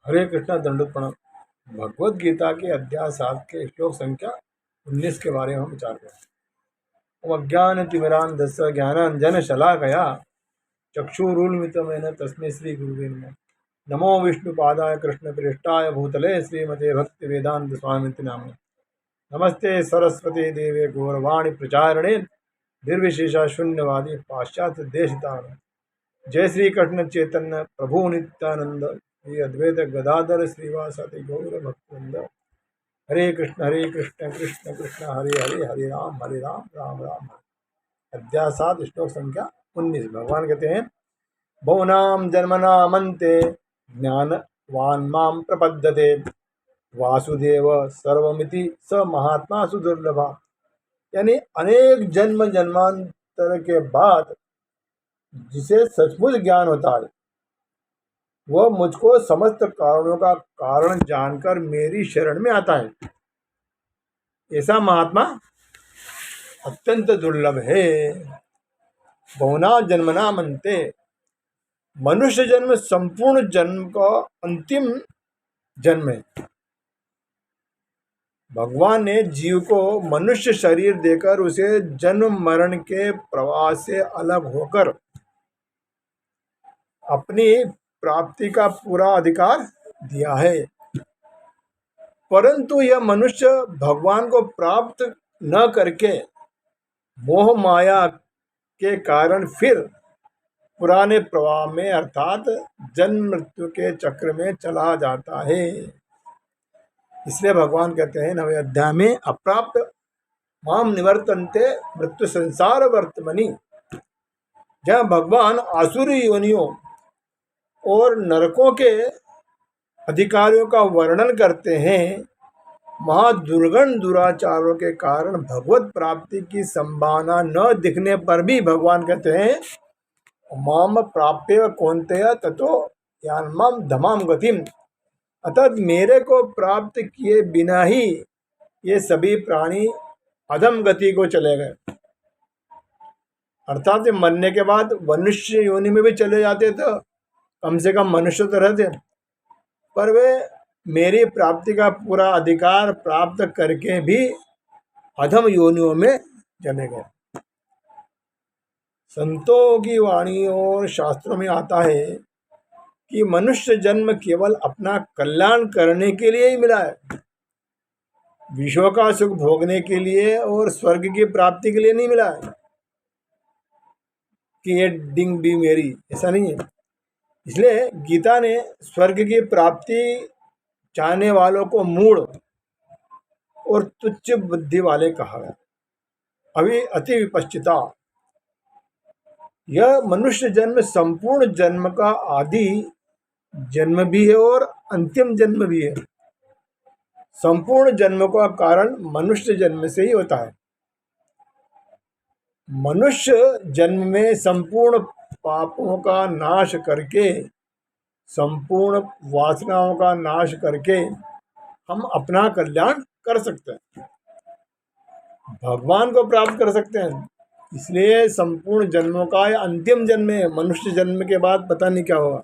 हरे कृष्णा दंडोत प्रणाम। भगवत गीता के अध्याय 7 के श्लोक संख्या 19 के बारे में हम विचार करें। अज्ञान तिमिरांधस्य ज्ञानांजन शलाकया चक्षुरुन्मिलितं तस्मै श्री गुरुवे नमः। नमो विष्णुपादाय कृष्णप्रेष्ठाय भूतले श्रीमते भक्ति वेदांत स्वामिति नाम। नमस्ते सरस्वती देवे गौरवाणी प्रचारणे निर्विशेषा शून्यवादी पाश्चात्य देशतारण। जय श्री कृष्ण चैतन्य प्रभु नित्यानंद श्री अद्वैत गदाधर श्रीवासादि गौर भक्तवृंद। हरे कृष्ण कृष्ण कृष्ण हरे हरे, हरे राम राम राम। अध्याय 7 श्लोक संख्या 19। भगवान कहते हैं, बहुनाम जन्मनामन्ते ज्ञानवान् मां प्रपद्यते वासुदेव सर्वमिति स महात्मा सुदुर्लभा। यानी अनेक जन्म जन्मांतर के बाद जिसे सचमुच ज्ञान होता है वह मुझको समस्त कारणों का कारण जानकर मेरी शरण में आता है। ऐसा महात्मा अत्यंत दुर्लभ है। बहुना जन्मना मनते, मनुष्य जन्म संपूर्ण जन्म का अंतिम जन्म है। भगवान ने जीव को मनुष्य शरीर देकर उसे जन्म मरण के प्रवाह से अलग होकर अपनी प्राप्ति का पूरा अधिकार दिया है। परंतु यह मनुष्य भगवान को प्राप्त न करके मोह माया के कारण फिर पुराने प्रवाह में अर्थात जन्म मृत्यु के चक्र में चला जाता है। इसलिए भगवान कहते हैं 9वें अध्याय में, अप्राप्त माम निवर्तन्ते मृत्यु संसार वर्तमनि। जहाँ भगवान आसुरी योनियों और नरकों के अधिकारियों का वर्णन करते हैं, महादुर्गण दुराचारों के कारण भगवत प्राप्ति की संभावना न दिखने पर भी भगवान कहते हैं, माम प्राप्य कौन्तेय ततो यान्माम धमाम गतिम। अर्थात मेरे को प्राप्त किए बिना ही ये सभी प्राणी अधम गति को चले गए। अर्थात मरने के बाद मनुष्य योनि में भी चले जाते थे, कम से कम मनुष्य तो रहते, पर वे मेरी प्राप्ति का पूरा अधिकार प्राप्त करके भी अधम योनियों में चले गए। संतों की वाणी और शास्त्रों में आता है कि मनुष्य जन्म केवल अपना कल्याण करने के लिए ही मिला है, विश्व का सुख भोगने के लिए और स्वर्ग की प्राप्ति के लिए नहीं मिला है कि ये डिंग भी मेरी, ऐसा नहीं है। इसलिए गीता ने स्वर्ग की प्राप्ति चाहने वालों को मूढ़ और तुच्छ बुद्धि वाले कहा है। अभी अति विपश्चिता। यह मनुष्य जन्म संपूर्ण जन्म का आदि जन्म भी है और अंतिम जन्म भी है। संपूर्ण जन्म का कारण मनुष्य जन्म से ही होता है। मनुष्य जन्म में संपूर्ण पापों का नाश करके, संपूर्ण वासनाओं का नाश करके हम अपना कल्याण कर सकते हैं, भगवान को प्राप्त कर सकते हैं। इसलिए संपूर्ण जन्मों का यह अंतिम जन्म है। मनुष्य जन्म के बाद पता नहीं क्या होगा।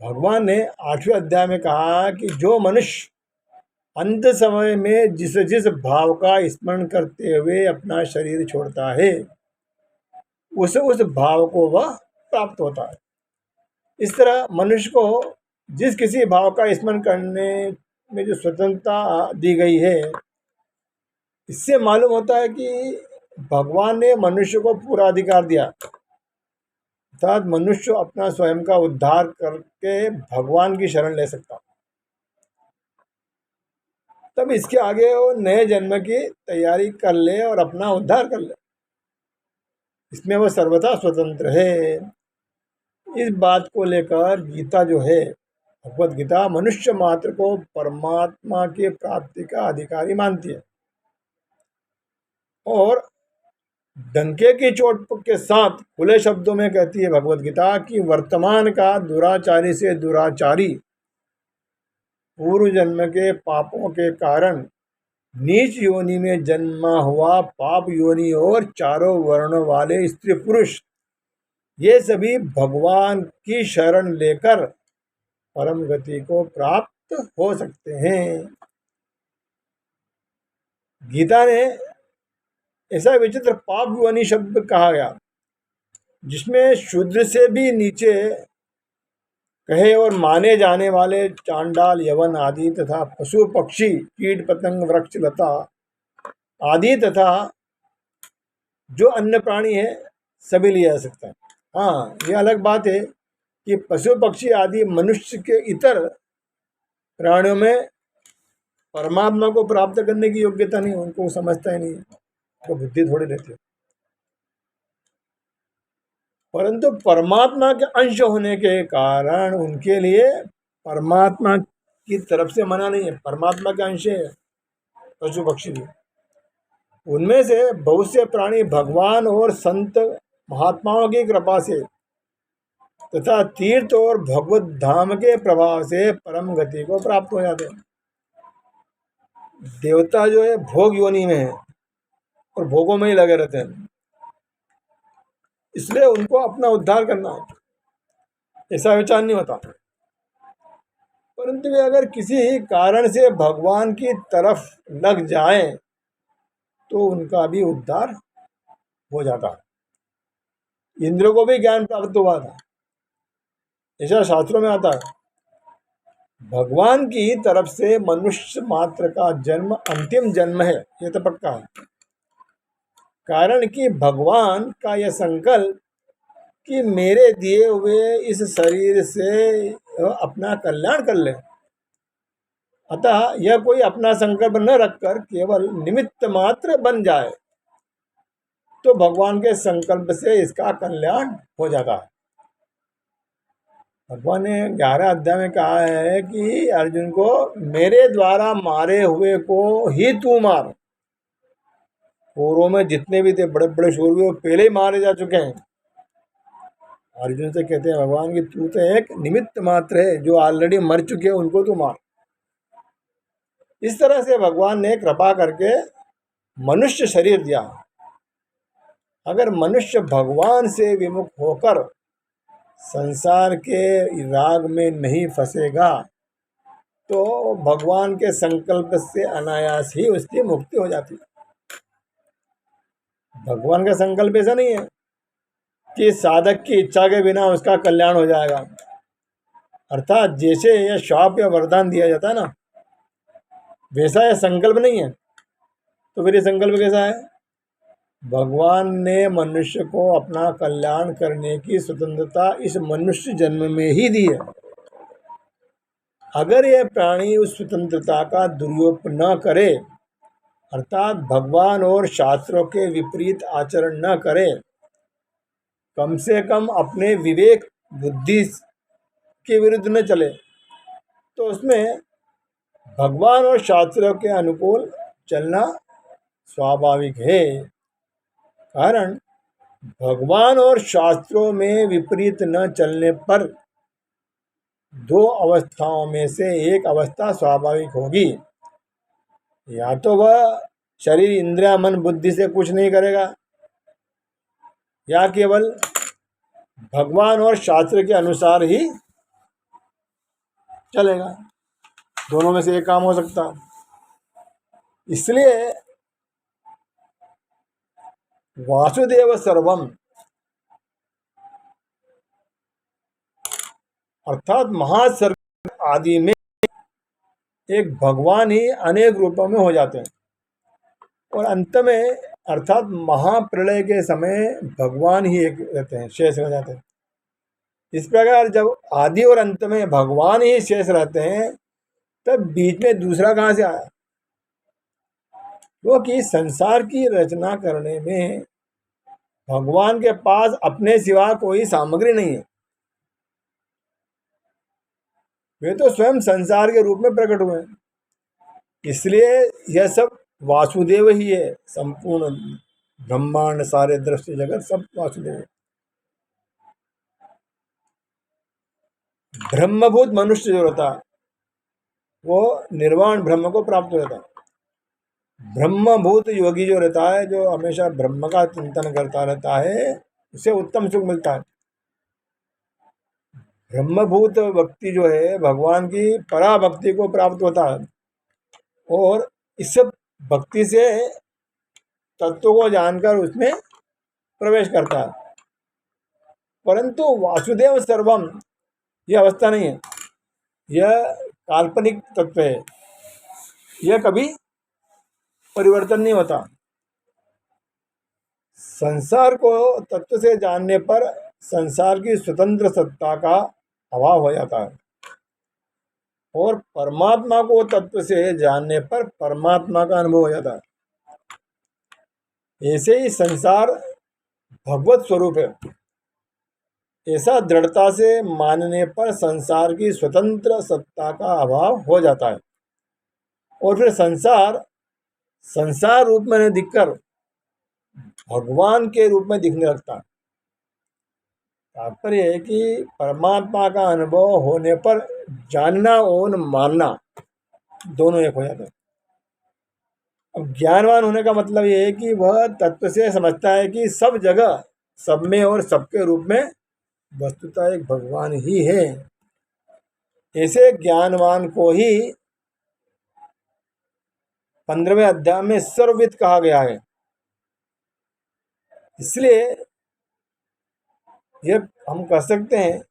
भगवान ने 8वें अध्याय में कहा कि जो मनुष्य अंत समय में जिस जिस भाव का स्मरण करते हुए अपना शरीर छोड़ता है उस भाव को वह प्राप्त होता है। इस तरह मनुष्य को जिस किसी भाव का स्मरण करने में जो स्वतंत्रता दी गई है, इससे मालूम होता है कि भगवान ने मनुष्य को पूरा अधिकार दिया, अर्थात मनुष्य अपना स्वयं का उद्धार करके भगवान की शरण ले सकता। तब इसके आगे वो नए जन्म की तैयारी कर ले और अपना उद्धार कर ले, इसमें वो सर्वथा स्वतंत्र है। इस बात को लेकर गीता जो है, भगवत गीता, मनुष्य मात्र को परमात्मा की प्राप्ति का अधिकारी मानती है और डंके की चोट के साथ खुले शब्दों में कहती है भगवत गीता कि वर्तमान का दुराचारी से दुराचारी पूर्व जन्म के पापों के कारण नीच योनि में जन्मा हुआ पाप योनि और चारों वर्ण वाले स्त्री पुरुष ये सभी भगवान की शरण लेकर परम गति को प्राप्त हो सकते हैं। गीता ने ऐसा विचित्र पाप योनि शब्द कहा गया जिसमें शूद्र से भी नीचे कहे और माने जाने वाले चांडाल, यवन आदि तथा पशु पक्षी, कीट पतंग, वृक्ष लता आदि तथा जो अन्य प्राणी है सभी लिया जा सकता है। हाँ, ये अलग बात है कि पशु पक्षी आदि मनुष्य के इतर प्राणियों में परमात्मा को प्राप्त करने की योग्यता नहीं, उनको समझता ही नहीं, उनको बुद्धि थोड़ी रहती है। परंतु परमात्मा के अंश होने के कारण उनके लिए परमात्मा की तरफ से मना नहीं है, परमात्मा के अंश है पशु पक्षी भी। उनमें से बहुत से प्राणी भगवान और संत महात्माओं की कृपा से तथा तीर्थ और भगवत धाम के प्रभाव से परम गति को प्राप्त हो जाते हैं। देवता जो है भोग योनि में है और भोगों में ही लगे रहते हैं, इसलिए उनको अपना उद्धार करना ऐसा विचार नहीं होता। परंतु वे अगर किसी कारण से भगवान की तरफ लग जाए तो उनका भी उद्धार हो जाता है। इंद्र को भी ज्ञान प्राप्त हुआ था, ऐसा शास्त्रों में आता है। भगवान की तरफ से मनुष्य मात्र का जन्म अंतिम जन्म है, ये तो पक्का है। कारण कि भगवान का यह संकल्प कि मेरे दिए हुए इस शरीर से अपना कल्याण कर ले, अतः यह कोई अपना संकल्प न रखकर केवल निमित्त मात्र बन जाए तो भगवान के संकल्प से इसका कल्याण हो जाता है। भगवान ने 11 अध्याय में कहा है कि अर्जुन को मेरे द्वारा मारे हुए को ही तू मार। कौरवों में जितने भी थे बड़े बड़े शूर वो पहले ही मारे जा चुके हैं। अर्जुन से कहते हैं भगवान कि तू तो एक निमित्त मात्र है, जो ऑलरेडी मर चुके हैं उनको तू मार। इस तरह से भगवान ने कृपा करके मनुष्य शरीर दिया। अगर मनुष्य भगवान से विमुख होकर संसार के राग में नहीं फंसेगा तो भगवान के संकल्प से अनायास ही उसकी मुक्ति हो जाती है। भगवान का संकल्प ऐसा नहीं है कि साधक की इच्छा के बिना उसका कल्याण हो जाएगा। अर्थात जैसे यह शाप या वरदान दिया जाता है ना, वैसा यह संकल्प नहीं है। तो फिर ये संकल्प कैसा है? भगवान ने मनुष्य को अपना कल्याण करने की स्वतंत्रता इस मनुष्य जन्म में ही दी है। अगर यह प्राणी उस स्वतंत्रता का दुरुपयोग न करे, अर्थात भगवान और शास्त्रों के विपरीत आचरण न करे, कम से कम अपने विवेक बुद्धि के विरुद्ध न चले, तो उसमें भगवान और शास्त्रों के अनुकूल चलना स्वाभाविक है। कारण भगवान और शास्त्रों में विपरीत न चलने पर दो अवस्थाओं में से एक अवस्था स्वाभाविक होगी। या तो वह शरीर, इंद्रिया, मन, बुद्धि से कुछ नहीं करेगा, या केवल भगवान और शास्त्र के अनुसार ही चलेगा। दोनों में से एक काम हो सकता। इसलिए वासुदेव सर्वम अर्थात महासर्ग आदि में एक भगवान ही अनेक रूपों में हो जाते हैं और अंत में अर्थात महाप्रलय के समय भगवान ही एक रहते हैं, शेष रह जाते हैं। इस प्रकार जब आदि और अंत में भगवान ही शेष रहते हैं तब बीच में दूसरा कहाँ से आया? क्योंकि संसार की रचना करने में भगवान के पास अपने सिवा कोई सामग्री नहीं है। वे तो स्वयं संसार के रूप में प्रकट हुए हैं। इसलिए यह सब वासुदेव ही है। संपूर्ण ब्रह्मांड, सारे दृश्य जगत सब वासुदेव है। ब्रह्मभूत मनुष्य जो रहता है वो निर्वाण ब्रह्म को प्राप्त होता है। ब्रह्मभूत योगी जो रहता है, जो हमेशा ब्रह्म का चिंतन करता रहता है, उसे उत्तम सुख मिलता है। ब्रह्मभूत भक्ति जो है भगवान की परा भक्ति को प्राप्त होता है, और इस भक्ति से तत्व को जानकर उसमें प्रवेश करता है। परंतु वासुदेव सर्वम यह अवस्था नहीं है, यह काल्पनिक तत्व है, यह कभी परिवर्तन नहीं होता। संसार को तत्व से जानने पर संसार की स्वतंत्र सत्ता का अभाव हो जाता है, और परमात्मा को तत्व से जानने पर परमात्मा का अनुभव हो जाता है। ऐसे ही संसार भगवत स्वरूप है, ऐसा दृढ़ता से मानने पर संसार की स्वतंत्र सत्ता का अभाव हो जाता है, और फिर संसार रूप में नहीं दिखकर भगवान के रूप में दिखने लगता है। तात्पर्य है कि परमात्मा का अनुभव होने पर जानना और मानना दोनों एक हो जाता है। अब ज्ञानवान होने का मतलब यह है कि वह तत्व से समझता है कि सब जगह, सब में और सबके रूप में वस्तुतः एक भगवान ही है। ऐसे ज्ञानवान को ही 15वें अध्याय में सर्वविद कहा गया है। इसलिए यह हम कह सकते हैं,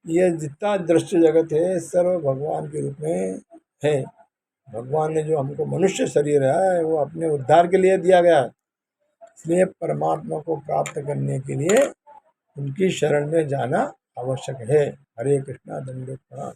यह जितना दृश्य जगत है सर्व भगवान के रूप में है। भगवान ने जो हमको मनुष्य शरीर है वो अपने उद्धार के लिए दिया गया है। इसलिए परमात्मा को प्राप्त करने के लिए उनकी शरण में जाना आवश्यक है। हरे कृष्णा, दंडवत प्रणाम।